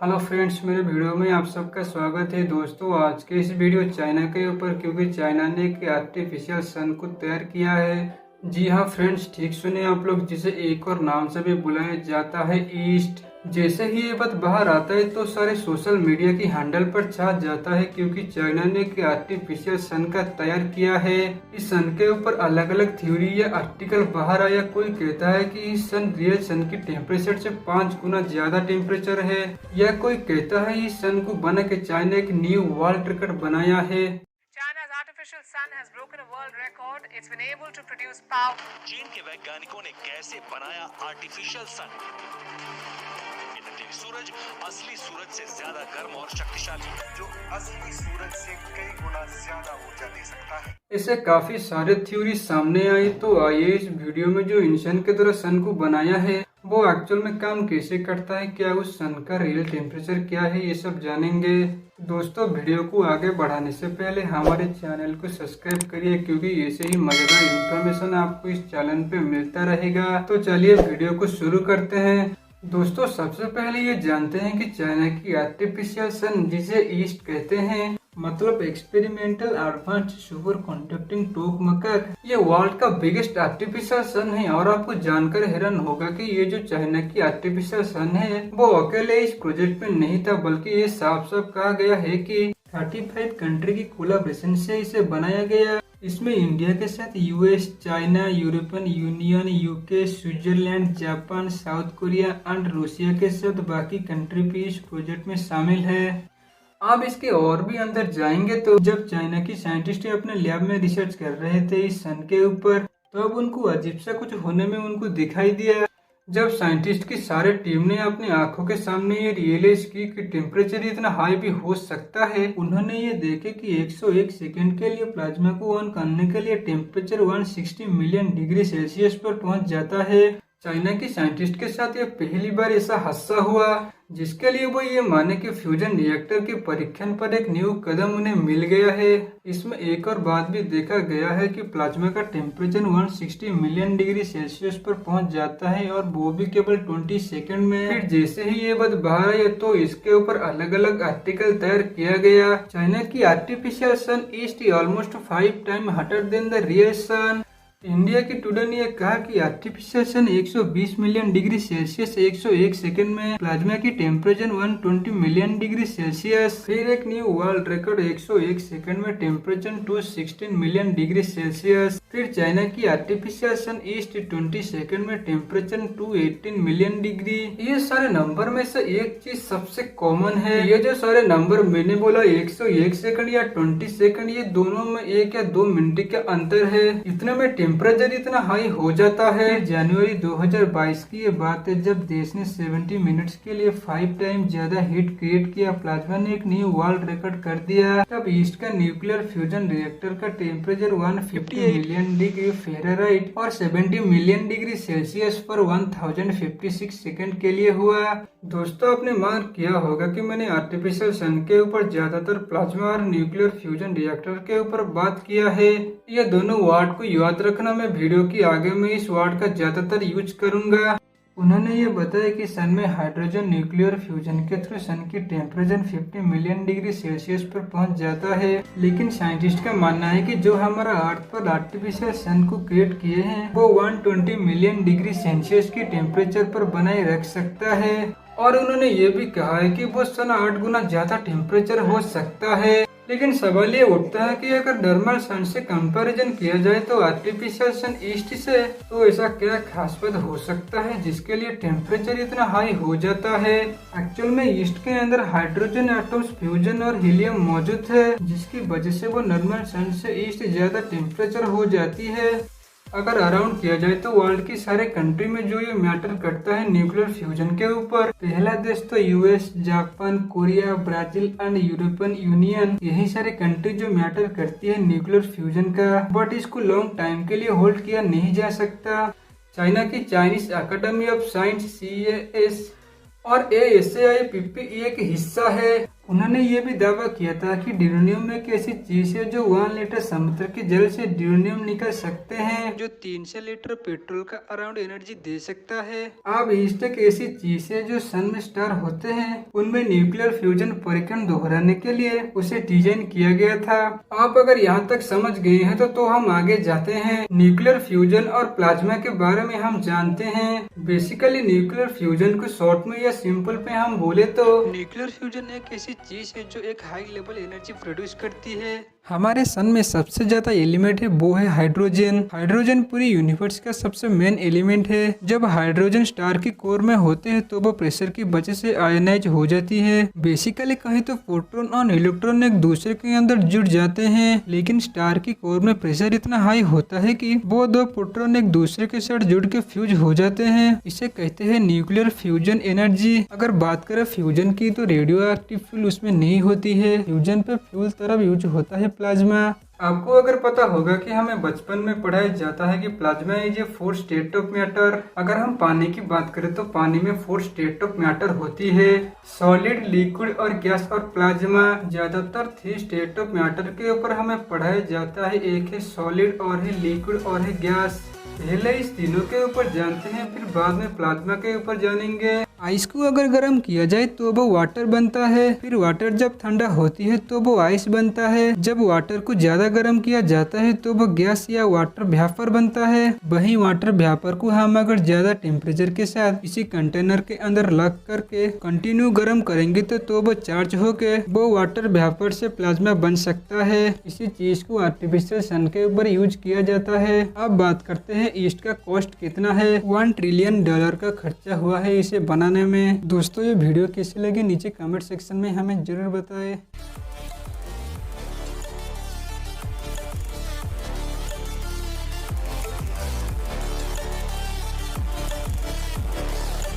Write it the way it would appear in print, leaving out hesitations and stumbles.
Hello friends, मेरे video में आप सबका स्वागत है। दोस्तों, आज के इस वीडियो चाइना के ऊपर, क्योंकि चाइना ने एक आर्टिफिशियल सन को तैयार किया है। जी हाँ फ्रेंड्स, ठीक सुने आप लोग, जिसे एक और नाम से भी बुलाया जाता है ईस्ट। जैसे ही ये बात बाहर आता है तो सारे सोशल मीडिया की हैंडल पर छा जाता है, क्योंकि चाइना ने एक आर्टिफिशियल सन का तैयार किया है। इस सन के ऊपर अलग अलग थ्योरी या आर्टिकल बाहर आया। कोई कहता है कि इस सन रियल सन की टेम्परेचर से 5 गुना ज्यादा टेम्परेचर है, या कोई कहता है इस सन को बना के चाइना एक न्यू वर्ल्ड रिकॉर्ड बनाया है। China's artificial sun has broken a world record. It's been able to produce power. चीन के वैज्ञानिकों ने कैसे बनाया आर्टिफिशियल सन? ये नकली सूरज असली सूरज से ज्यादा गर्म और शक्तिशाली है, जो असली सूरज से कई गुना ज्यादा ऊर्जा दे सकता है। ऐसे काफी सारे थ्योरी सामने आई, तो आइए इस वीडियो में जो इंसान के द्वारा सन को बनाया है वो एक्चुअल में काम कैसे करता है, क्या उस सन का रियल टेम्परेचर क्या है, ये सब जानेंगे। दोस्तों, वीडियो को आगे बढ़ाने से पहले हमारे चैनल को सब्सक्राइब करिए, क्योंकि ऐसे ही मजेदार इंफॉर्मेशन आपको इस चैनल पे मिलता रहेगा। तो चलिए वीडियो को शुरू करते हैं। दोस्तों, सबसे पहले ये जानते हैं कि चाइना की आर्टिफिशियल सन, जिसे ईस्ट कहते हैं, मतलब experimental advanced super conducting tokamak, ये वर्ल्ड का बिगेस्ट आर्टिफिशियल सन है। और आपको जानकर हैरान होगा कि ये जो चाइना की आर्टिफिशियल सन है वो अकेले इस प्रोजेक्ट में नहीं था, बल्कि ये साफ साफ कहा गया है कि 35 कंट्री की कोलैबोरेशन से इसे बनाया गया। इसमें इंडिया के साथ US, China, European union, UK, Switzerland, Japan, south Korea and Russia के साथ बाकी कंट्री भी इस प्रोजेक्ट में शामिल है। आप इसके और भी अंदर जाएंगे तो जब चाइना की साइंटिस्ट अपने लैब में रिसर्च कर रहे थे इस सन के ऊपर, तो अब उनको अजीब सा कुछ होने में उनको दिखाई दिया। जब साइंटिस्ट की सारे टीम ने अपनी आंखों के सामने ये रियलाइज की कि टेम्परेचर इतना हाई भी हो सकता है, उन्होंने ये देखे कि 101 सेकंड के लिए प्लाज्मा को ऑन करने के लिए टेम्परेचर 160 मिलियन डिग्री सेल्सियस पर पहुंच जाता है। चाइना की साइंटिस्ट के साथ ये पहली बार ऐसा हादसा हुआ, जिसके लिए वो ये माने कि फ्यूजन रिएक्टर के परीक्षण पर एक न्यू कदम उन्हें मिल गया है। इसमें एक और बात भी देखा गया है कि प्लाज्मा का टेम्परेचर 160 मिलियन डिग्री सेल्सियस पर पहुंच जाता है, और वो भी केवल 20 सेकंड में। फिर जैसे ही ये बात बाहर आई तो इसके ऊपर अलग अलग आर्टिकल तैयार किया गया। चाइना की artificial sun EAST almost 5 time hotter than the real sun. India की टुडे ने कहा कि artificial sun 120 million degree Celsius 101 second में, प्लाज्मा की टेम्परेचर 120 मिलियन डिग्री सेल्सियस। फिर एक न्यू वर्ल्ड रिकॉर्ड 101 सेकंड में टेम्परेचर 216 मिलियन डिग्री सेल्सियस। फिर चाइना की आर्टिफिशियल सन ईस्ट 20 सेकंड में टेम्परेचर 218 मिलियन डिग्री। ये सारे नंबर में से एक चीज सबसे कॉमन है, ये जो सारे नंबर मैंने बोला 101 सेकंड या 20 सेकंड, ये दोनों में 1 या 2 मिनट का अंतर है। इतने में टेम्परेचर इतना हाई हो जाता है। जनवरी 2022 की ये बात है, जब देश ने 70 मिनट्स के लिए 5 टाइम ज्यादा हीट क्रिएट किया। प्लाज्मा ने एक न्यू वर्ल्ड रिकॉर्ड कर दिया। तब ईस्ट का न्यूक्लियर फ्यूजन रिएक्टर का टेम्परेचर 158 मिलियन डिग्री फ़ारेनहाइट और 70 मिलियन डिग्री सेल्सियस पर 1056 सेकंड के लिए हुआ। दोस्तों, आपने मार्क किया होगा कि मैंने आर्टिफिशियल सन के ऊपर ज्यादातर प्लाज्मा और न्यूक्लियर फ्यूजन रिएक्टर के ऊपर बात किया है। ये दोनों वर्ड को याद रखना, मैं वीडियो के आगे में इस वर्ड का ज्यादातर यूज करूंगा। उन्होंने ये बताया कि सन में हाइड्रोजन न्यूक्लियर फ्यूजन के थ्रू सन की टेम्परेचर 50 मिलियन डिग्री सेल्सियस पर पहुंच जाता है। लेकिन साइंटिस्ट का मानना है कि जो हमारा अर्थ पर आर्टिफिशियल सन को क्रिएट किए हैं वो 120 मिलियन डिग्री सेल्सियस की टेम्परेचर पर बनाए रख सकता है। और उन्होंने ये भी कहा है कि वो सन 8 गुना ज्यादा टेम्परेचर हो सकता है। लेकिन सवाल ये उठता है कि अगर नॉर्मल सन से कंपैरिजन किया जाए तो आर्टिफिशियल सन ईस्ट से, तो ऐसा क्या खास बात हो सकता है जिसके लिए टेम्परेचर इतना हाई हो जाता है। एक्चुअल में ईस्ट के अंदर हाइड्रोजन एटम्स फ्यूजन और हीलियम मौजूद है, जिसकी वजह से वो नॉर्मल सन से ईस्ट ज्यादा टेम्परेचर हो जाती है। अगर अराउंड किया जाए तो वर्ल्ड की सारे कंट्री में जो ये मैटर करता है न्यूक्लियर फ्यूजन के ऊपर, पहला देश तो US, Japan, Korea, Brazil and European union, यही सारे कंट्री जो मैटर करती है न्यूक्लियर फ्यूजन का। बट इसको लॉन्ग टाइम के लिए होल्ड किया नहीं जा सकता। चाइना की Chinese academy of science CAS और ASAIPP एक हिस्सा है। उन्होंने ये भी दावा किया था कि ड्यूरेनियम एक ऐसी चीज है जो 1 लीटर समुद्र के जल से ड्यूरेनियम निकाल सकते हैं, जो 300 लीटर पेट्रोल का अराउंड एनर्जी दे सकता है। अब ईस्ट एक ऐसी चीज है जो सन में स्टार होते हैं, उनमें न्यूक्लियर फ्यूजन परिक्रम दोहराने के लिए उसे डिजाइन किया गया था। आप अगर यहाँ तक समझ गए हैं तो हम आगे जाते हैं। न्यूक्लियर फ्यूजन और प्लाज्मा के बारे में हम जानते हैं। बेसिकली न्यूक्लियर फ्यूजन को शॉर्ट में या सिंपल पे हम बोले तो न्यूक्लियर फ्यूजन एक ऐसी चीज है जो एक हाई लेवल एनर्जी प्रोड्यूस करती है। हमारे सन में सबसे ज्यादा एलिमेंट है वो है हाइड्रोजन। हाइड्रोजन पूरी यूनिवर्स का सबसे मेन एलिमेंट है। जब हाइड्रोजन स्टार की कोर में होते हैं तो वो प्रेशर की वजह से आयनाइज हो जाती है। बेसिकली कहें तो प्रोटॉन और इलेक्ट्रॉन एक दूसरे के अंदर जुड़ जाते हैं, लेकिन स्टार की कोर में प्रेशर इतना हाई होता है कि वो दो प्रोटॉन एक दूसरे के साथ जुड़ के फ्यूज हो जाते हैं। इसे कहते हैं न्यूक्लियर फ्यूजन एनर्जी। अगर बात करें फ्यूजन की तो रेडियो एक्टिव फ्यूल उसमें नहीं होती है। फ्यूजन पे फ्यूल तरफ यूज होता है प्लाज्मा। आपको अगर पता होगा कि हमें बचपन में पढ़ाया जाता है कि plasma is a 4 state of matter. अगर हम पानी की बात करें तो पानी में 4 स्टेट ऑफ मैटर होती है, सॉलिड, लिक्विड और गैस और प्लाज्मा। ज्यादातर 3 स्टेट ऑफ मैटर के ऊपर हमें पढ़ाया जाता है। एक है सॉलिड और है लिक्विड और है गैस। पहले इस तीनों के ऊपर जानते हैं, फिर बाद में प्लाज्मा के ऊपर जानेंगे। आइस को अगर गर्म किया जाए तो वो वाटर बनता है, फिर वाटर जब ठंडा होती है तो वो आइस बनता है। जब वाटर को ज्यादा गर्म किया जाता है तो वो गैस या वाटर वेपर बनता है। वहीं वाटर वेपर को हम अगर ज्यादा टेम्परेचर के साथ इसी कंटेनर के अंदर लग करके कंटिन्यू गर्म करेंगे तो वो चार्ज होके वो वाटर वेपर से प्लाज्मा बन सकता है। इसी चीज को आर्टिफिशियल सन के ऊपर यूज किया जाता है। अब बात करते हैं ईस्ट का कॉस्ट कितना है। $1 ट्रिलियन का खर्चा हुआ है इसे बनाने में। दोस्तों ये वीडियो कैसी लगी नीचे कमेंट सेक्शन में हमें जरूर बताएं।